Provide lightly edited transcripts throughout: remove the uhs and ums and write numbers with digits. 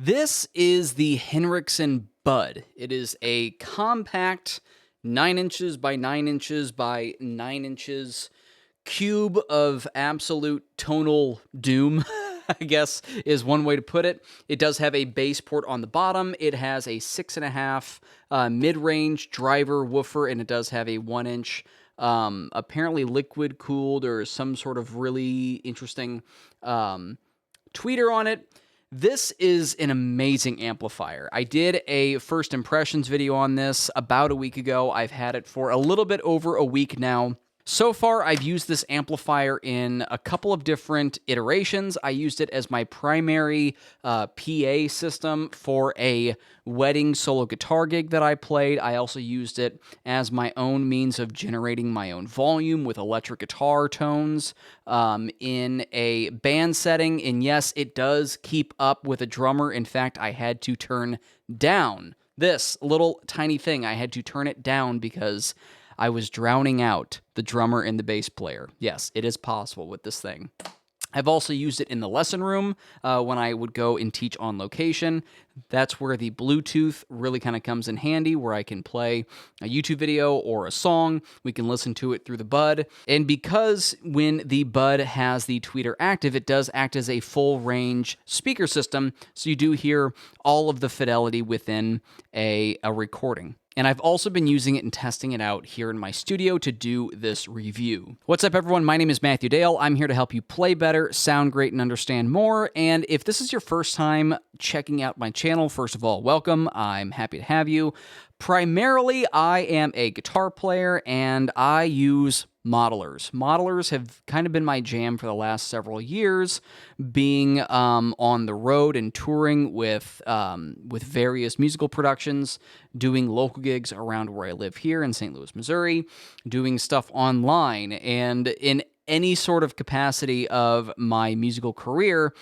This is the Henriksen Bud. It is a compact 9 inches by 9 inches by 9 inches cube of absolute tonal doom, I guess is one way to put it. It does have a bass port on the bottom. It has a 6.5 mid-range driver woofer, and it does have a 1-inch apparently liquid cooled or some sort of really interesting tweeter on it. This is an amazing amplifier. I did a first impressions video on this about a week ago. I've had it for a little bit over a week now. So far, I've used this amplifier in a couple of different iterations. I used it as my primary PA system for a wedding solo guitar gig that I played. I also used it as my own means of generating my own volume with electric guitar tones in a band setting. And yes, it does keep up with a drummer. In fact, I had to turn down this little tiny thing. I had to turn it down because I was drowning out the drummer and the bass player. Yes, it is possible with this thing. I've also used it in the lesson room when I would go and teach on location. That's where the Bluetooth really kind of comes in handy, where I can play a YouTube video or a song. We can listen to it through the Bud. And because when the Bud has the tweeter active, it does act as a full range speaker system, so you do hear all of the fidelity within a recording. And I've also been using it and testing it out here in my studio to do this review. What's up, everyone? My name is Matthew Dale. I'm here to help you play better, sound great, and understand more. And if this is your first time checking out my channel, first of all, welcome. I'm happy to have you. Primarily, I am a guitar player, and I use modelers. Modelers have kind of been my jam for the last several years, being on the road and touring with various musical productions, doing local gigs around where I live here in St. Louis, Missouri, doing stuff online, and in any sort of capacity of my musical career,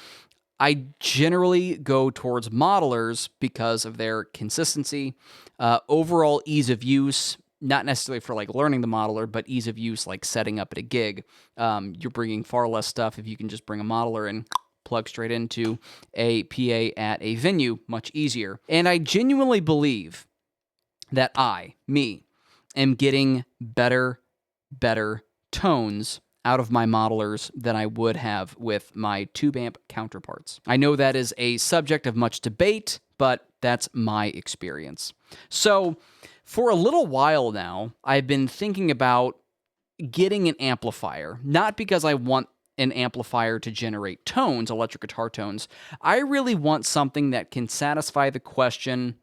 I generally go towards modelers because of their consistency, overall ease of use, not necessarily for like learning the modeler, but ease of use, like setting up at a gig. You're bringing far less stuff if you can just bring a modeler and plug straight into a PA at a venue, much easier. And I genuinely believe that me, am getting better tones out of my modelers than I would have with my tube amp counterparts. I know that is a subject of much debate, but that's my experience. So for a little while now, I've been thinking about getting an amplifier, not because I want an amplifier to generate tones, electric guitar tones. I really want something that can satisfy the question,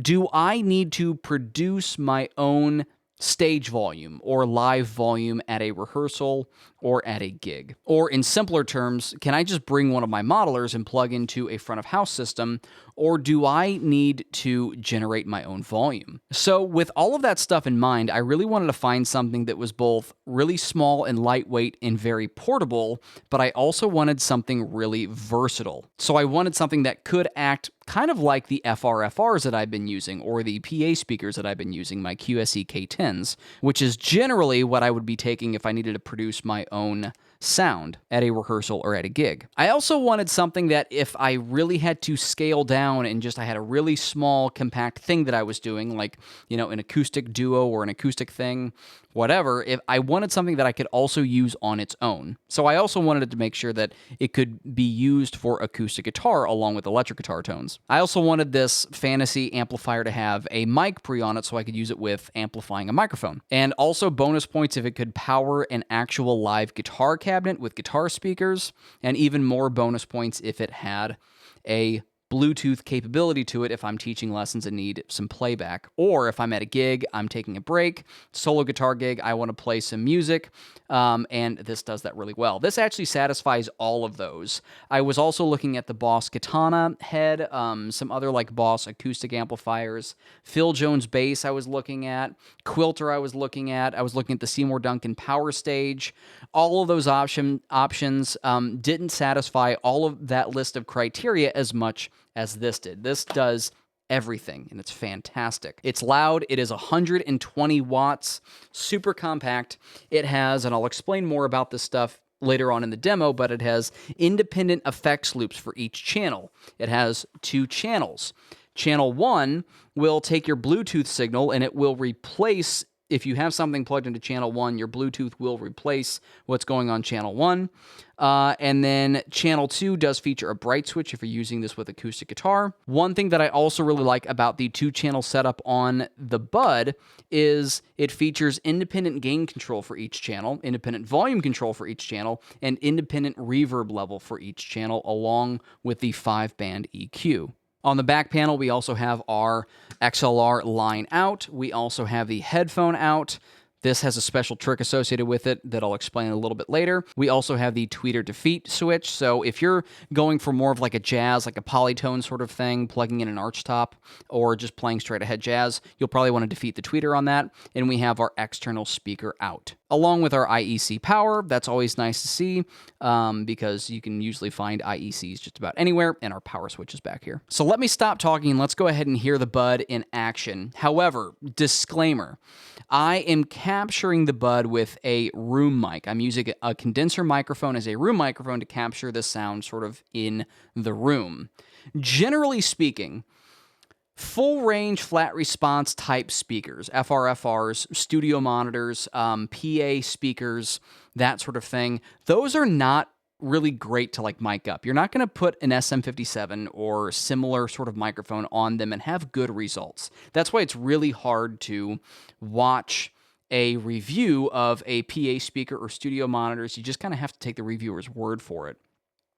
do I need to produce my own stage volume or live volume at a rehearsal or at a gig? Or in simpler terms, can I just bring one of my modelers and plug into a front of house system, or do I need to generate my own volume? So with all of that stuff in mind, I really wanted to find something that was both really small and lightweight and very portable, but I also wanted something really versatile. So I wanted something that could act kind of like the FRFRs that I've been using, or the PA speakers that I've been using, my QSE K10s, which is generally what I would be taking if I needed to produce my own sound at a rehearsal or at a gig. I also wanted something that if I really had to scale down and just I had a really small compact thing that I was doing, like, you know, an acoustic duo or an acoustic thing, whatever, if I wanted something that I could also use on its own. So I also wanted to make sure that it could be used for acoustic guitar along with electric guitar tones. I also wanted this fantasy amplifier to have a mic pre on it so I could use it with amplifying a microphone. And also bonus points if it could power an actual live guitar cabinet with guitar speakers, and even more bonus points if it had a Bluetooth capability to it if I'm teaching lessons and need some playback. Or if I'm at a gig, I'm taking a break, solo guitar gig, I want to play some music, and this does that really well. This actually satisfies all of those. I was also looking at the Boss Katana head, some other like Boss acoustic amplifiers, Phil Jones bass I was looking at, Quilter I was looking at the Seymour Duncan Power Stage. All of those options didn't satisfy all of that list of criteria as much as this did. This does everything, and it's fantastic. It's loud. It is 120 watts, super compact. It has, and I'll explain more about this stuff later on in the demo, but it has independent effects loops for each channel. It has 2 channels. Channel 1 will take your Bluetooth signal and it will replace, if you have something plugged into channel 1, your Bluetooth will replace what's going on channel 1. And then channel 2 does feature a bright switch if you're using this with acoustic guitar. One thing that I also really like about the 2-channel setup on the Bud is it features independent gain control for each channel, independent volume control for each channel, and independent reverb level for each channel, along with the 5-band EQ. On the back panel, we also have our XLR line out. We also have the headphone out. This has a special trick associated with it that I'll explain a little bit later. We also have the tweeter defeat switch. So if you're going for more of like a jazz, like a polytone sort of thing, plugging in an archtop, or just playing straight ahead jazz, you'll probably want to defeat the tweeter on that. And we have our external speaker out. Along with our IEC power, that's always nice to see because you can usually find IECs just about anywhere, and our power switch is back here. So let me stop talking and let's go ahead and hear the Bud in action. However, disclaimer, I am capturing the Bud with a room mic. I'm using a condenser microphone as a room microphone to capture the sound sort of in the room. Generally speaking, full range flat response type speakers, FRFRs, studio monitors, PA speakers, that sort of thing, those are not really great to like mic up. You're not going to put an SM57 or similar sort of microphone on them and have good results. That's why it's really hard to watch a review of a PA speaker or studio monitors. You just kind of have to take the reviewer's word for it.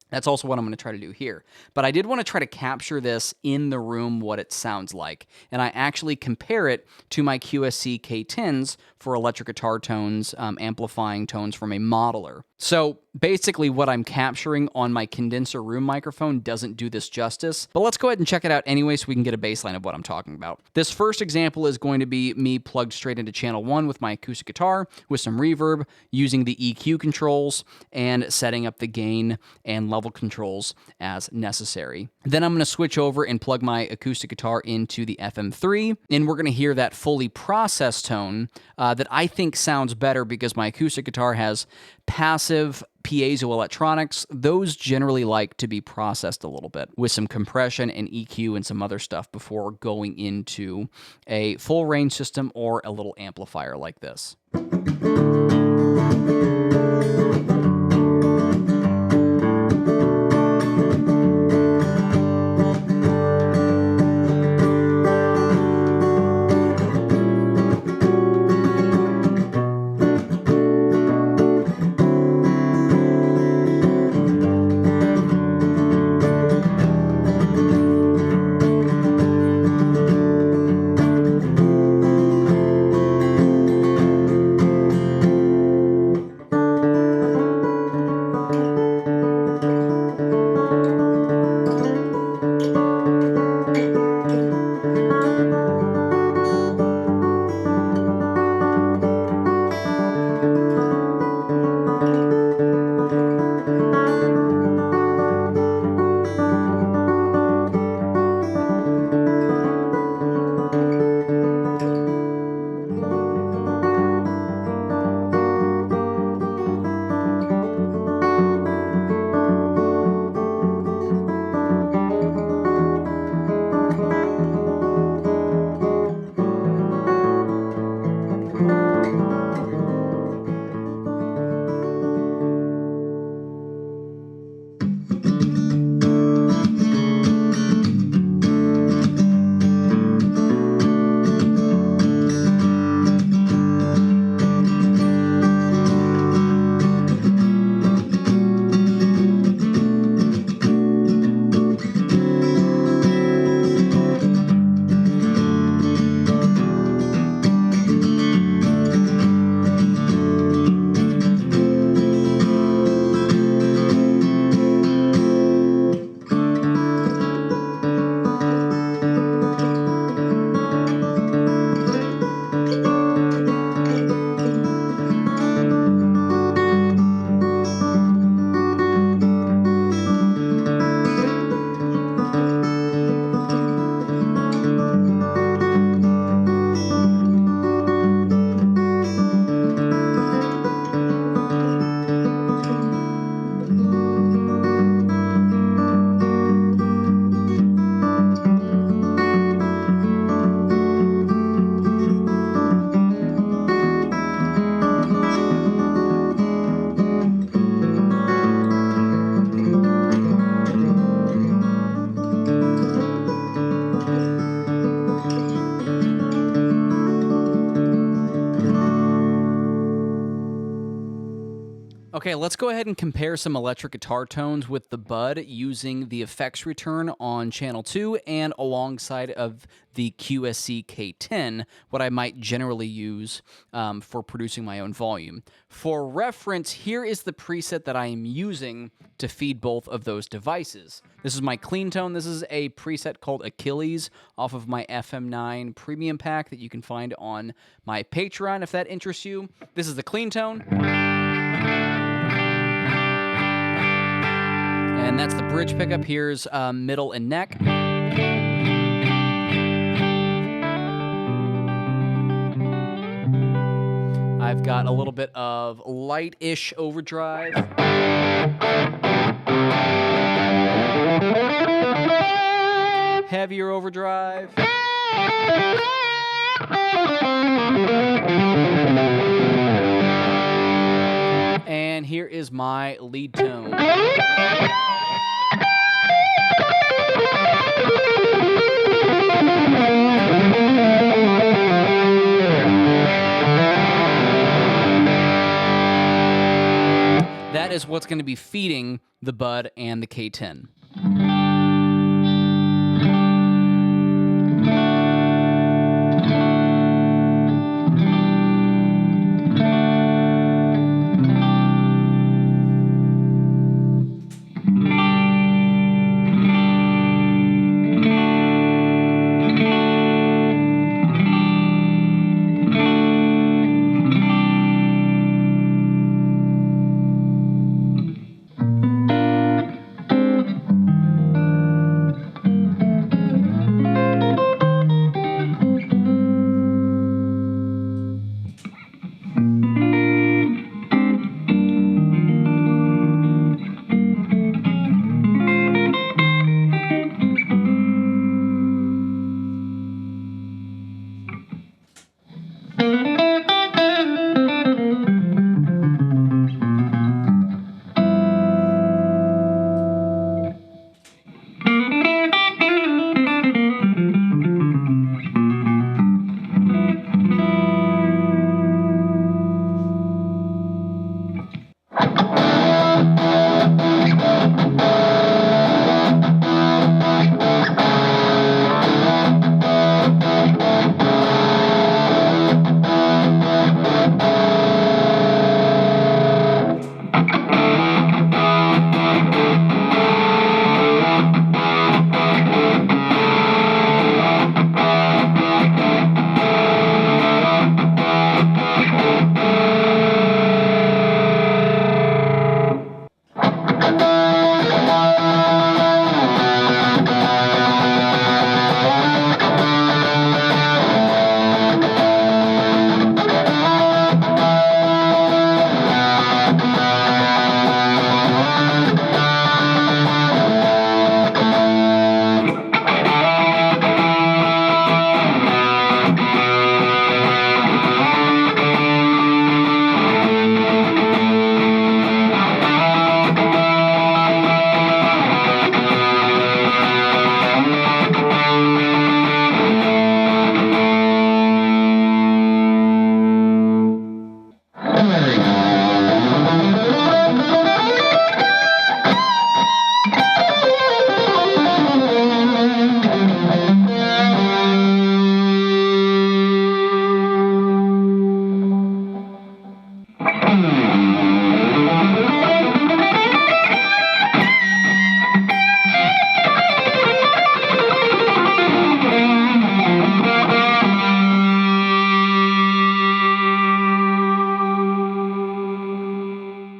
That's also what I'm going to try to do here. But I did want to try to capture this in the room, what it sounds like. And I actually compare it to my QSC K10s for electric guitar tones, amplifying tones from a modeler. So basically what I'm capturing on my condenser room microphone doesn't do this justice, but let's go ahead and check it out anyway so we can get a baseline of what I'm talking about. This first example is going to be me plugged straight into channel 1 with my acoustic guitar with some reverb, using the EQ controls and setting up the gain and level controls as necessary. Then I'm going to switch over and plug my acoustic guitar into the FM3, and we're going to hear that fully processed tone that I think sounds better because my acoustic guitar has passive piezoelectronics. Those generally like to be processed a little bit with some compression and EQ and some other stuff before going into a full range system or a little amplifier like this. Okay, let's go ahead and compare some electric guitar tones with the Bud using the effects return on channel 2 and alongside of the QSC K10, what I might generally use for producing my own volume. For reference, here is the preset that I am using to feed both of those devices. This is my clean tone. This is a preset called Achilles off of my FM9 premium pack that you can find on my Patreon if that interests you. This is the clean tone. And that's the bridge pickup. Here's middle and neck. I've got a little bit of light-ish overdrive. Heavier overdrive. And here is my lead tone. That is what's going to be feeding the Bud and the K10.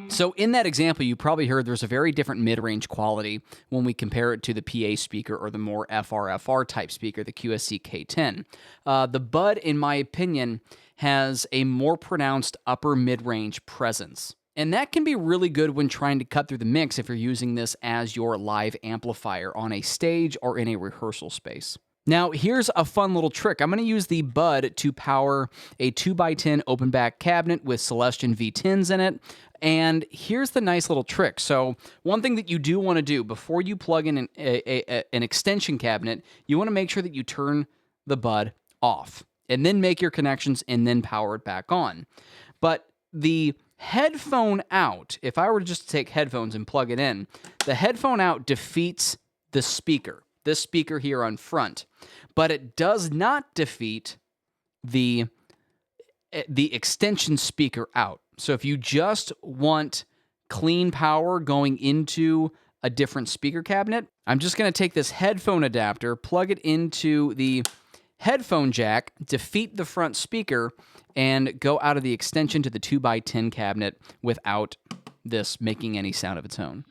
So in that example, you probably heard there's a very different mid-range quality when we compare it to the PA speaker or the more FR type speaker, the QSC K10. The Bud, in my opinion, has a more pronounced upper mid-range presence. And that can be really good when trying to cut through the mix if you're using this as your live amplifier on a stage or in a rehearsal space. Now, here's a fun little trick. I'm going to use the Bud to power a 2x10 open back cabinet with Celestion V10s in it. And here's the nice little trick. So one thing that you do want to do before you plug in an extension cabinet, you want to make sure that you turn the Bud off and then make your connections and then power it back on. But the headphone out, if I were just to take headphones and plug it in, the headphone out defeats the speaker, this speaker here on front, but it does not defeat the extension speaker out. So if you just want clean power going into a different speaker cabinet, I'm just going to take this headphone adapter, plug it into the headphone jack, defeat the front speaker, and go out of the extension to the 2x10 cabinet without this making any sound of its own.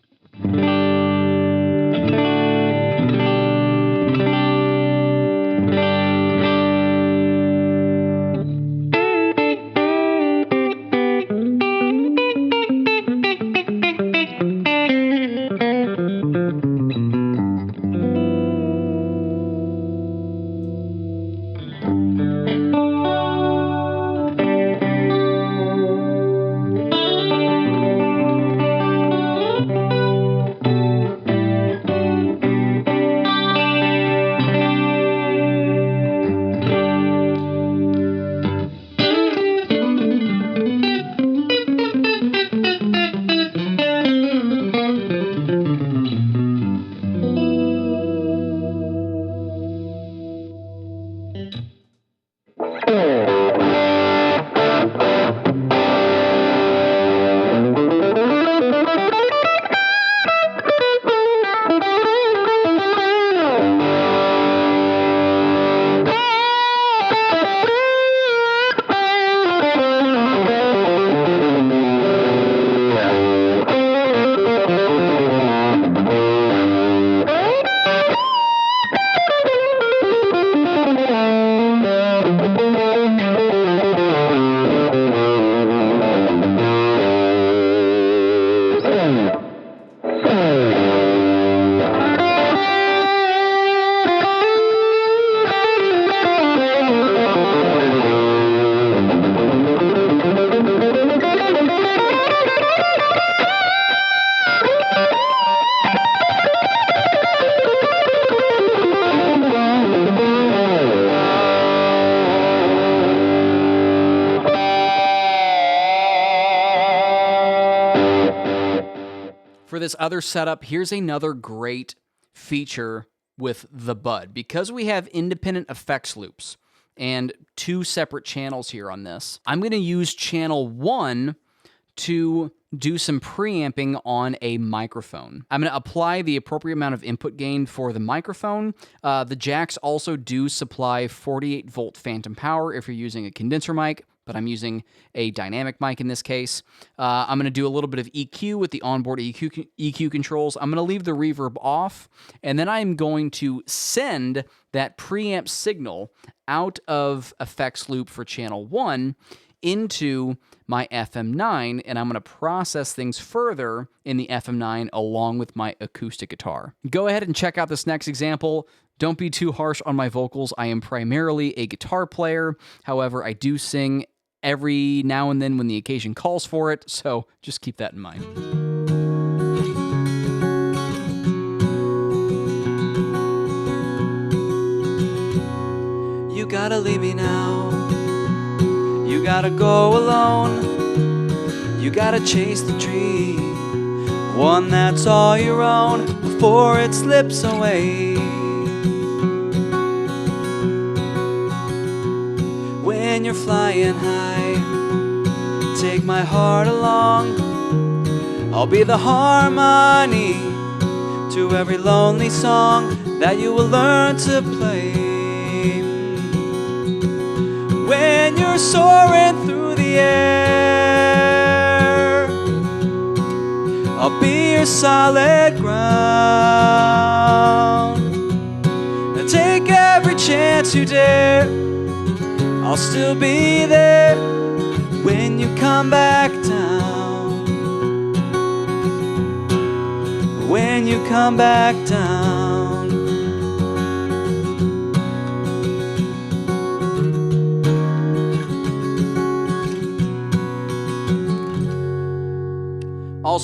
For this other setup, here's another great feature with the Bud. Because we have independent effects loops and two separate channels here on this, I'm going to use channel 1 to do some preamping on a microphone. I'm going to apply the appropriate amount of input gain for the microphone. The jacks also do supply 48-volt phantom power if you're using a condenser mic, but I'm using a dynamic mic in this case. I'm going to do a little bit of EQ with the onboard EQ controls. I'm going to leave the reverb off, and then I'm going to send that preamp signal out of effects loop for channel 1 into my FM9, and I'm going to process things further in the FM9 along with my acoustic guitar. Go ahead and check out this next example. Don't be too harsh on my vocals. I am primarily a guitar player. However, I do sing every now and then when the occasion calls for it, so just keep that in mind. You gotta leave me now. You gotta go alone. You gotta chase the dream, one that's all your own, before it slips away. When you're flying high, take my heart along. I'll be the harmony to every lonely song that you will learn to play. When you're soaring through the air, I'll be your solid ground, and take every chance you dare. I'll still be there when you come back down. When you come back down.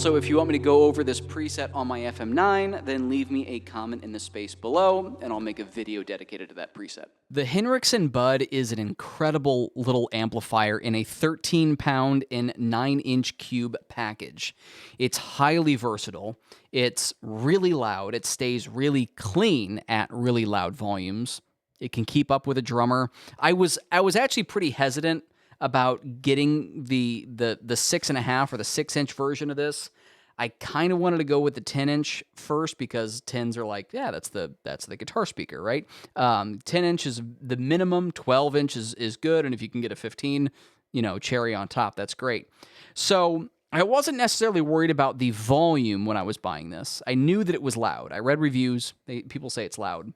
Also, if you want me to go over this preset on my FM9, then leave me a comment in the space below, and I'll make a video dedicated to that preset. The Henriksen Bud is an incredible little amplifier in a 13-pound and 9-inch cube package. It's highly versatile. It's really loud. It stays really clean at really loud volumes. It can keep up with a drummer. I was actually pretty hesitant about getting the 6.5 or the 6-inch version of this. I kind of wanted to go with the 10-inch first because 10s are like, yeah, that's the guitar speaker, right? 10-inch is the minimum. 12-inch is good, and if you can get a 15, cherry on top, that's great. So I wasn't necessarily worried about the volume when I was buying this. I knew that it was loud. I read reviews. People say it's loud.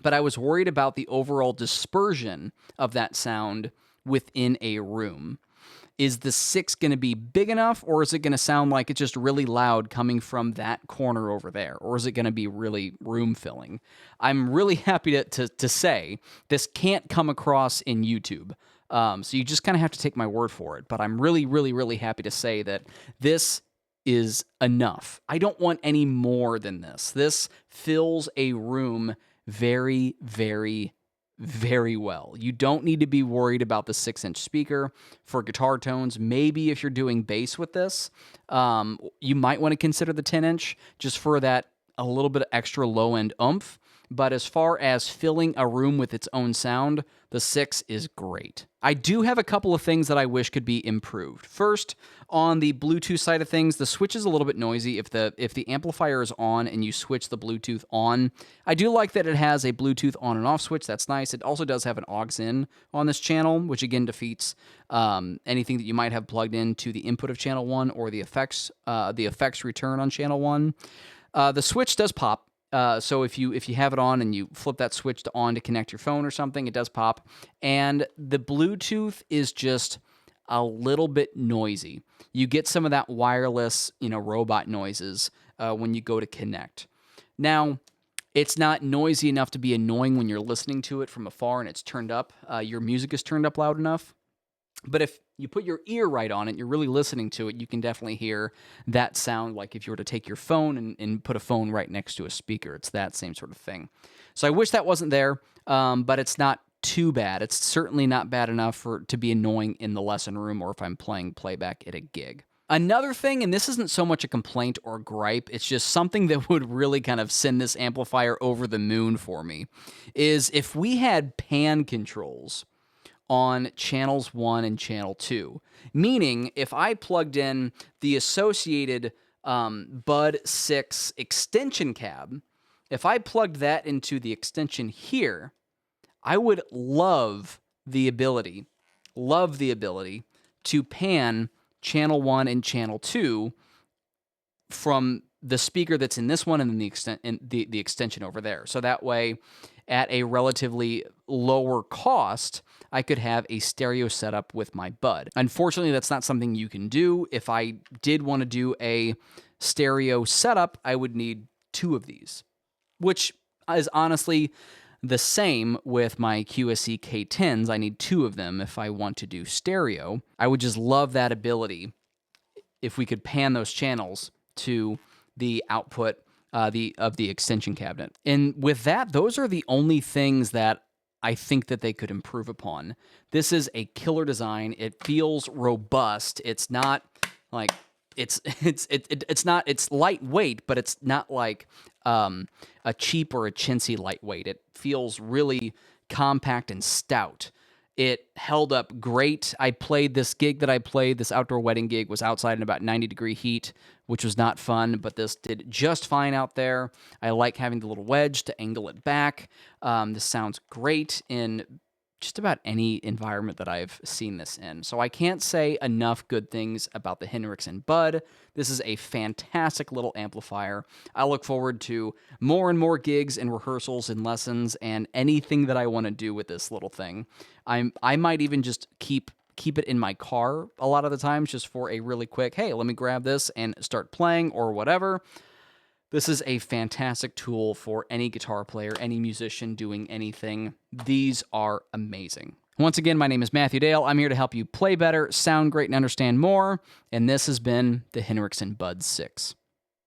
But I was worried about the overall dispersion of that sound within a room. Is the 6 going to be big enough, or is it going to sound like it's just really loud coming from that corner over there? Or is it going to be really room-filling? I'm really happy to say this can't come across in YouTube. So you just kind of have to take my word for it. But I'm really, really, really happy to say that this is enough. I don't want any more than this. This fills a room very, very, very well. You don't need to be worried about the 6-inch speaker for guitar tones. Maybe if you're doing bass with this, you might want to consider the 10-inch just for that a little bit of extra low-end oomph. But as far as filling a room with its own sound, the 6 is great. I do have a couple of things that I wish could be improved. First, on the Bluetooth side of things, the switch is a little bit noisy if the amplifier is on and you switch the Bluetooth on. I do like that it has a Bluetooth on and off switch. That's nice. It also does have an aux in on this channel, which again defeats anything that you might have plugged into the input of channel 1 or the effects return on channel 1. The switch does pop. So if you have it on and you flip that switch to on to connect your phone or something, it does pop. And the Bluetooth is just a little bit noisy. You get some of that wireless, robot noises when you go to connect. Now, it's not noisy enough to be annoying when you're listening to it from afar and it's turned up. Your music is turned up loud enough. But if you put your ear right on it, you're really listening to it, you can definitely hear that sound like if you were to take your phone and put a phone right next to a speaker. It's that same sort of thing. So I wish that wasn't there, but it's not too bad. It's certainly not bad enough to be annoying in the lesson room or if I'm playing playback at a gig. Another thing, and this isn't so much a complaint or gripe, it's just something that would really kind of send this amplifier over the moon for me, is if we had pan controls on channels 1 and channel 2. Meaning, if I plugged in the associated Bud 6 extension cab, if I plugged that into the extension here, I would love the ability to pan channel 1 and channel 2 from the speaker that's in this one and then the extension over there. So that way, at a relatively lower cost, I could have a stereo setup with my Bud. Unfortunately, that's not something you can do. If I did want to do a stereo setup, I would need 2 of these, which is honestly the same with my QSC K10s. I need 2 of them if I want to do stereo. I would just love that ability if we could pan those channels to the output of the extension cabinet. And with that, those are the only things that I think that they could improve upon. This is a killer design. It feels robust. It's not like it's lightweight, but it's not like a cheap or a chintzy lightweight. It feels really compact and stout. It held up great. I played this gig that I played, this outdoor wedding gig, was outside in about 90-degree heat, which was not fun, but this did just fine out there. I like having the little wedge to angle it back. This sounds great in just about any environment that I've seen this in. So I can't say enough good things about the Henriksen Bud. This is a fantastic little amplifier. I look forward to more and more gigs and rehearsals and lessons and anything that I want to do with this little thing. I might even just keep it in my car a lot of the times just for a really quick, hey, let me grab this and start playing or whatever. This is a fantastic tool for any guitar player, any musician doing anything. These are amazing. Once again, my name is Matthew Dale. I'm here to help you play better, sound great, and understand more. And this has been the Henriksen Bud 6.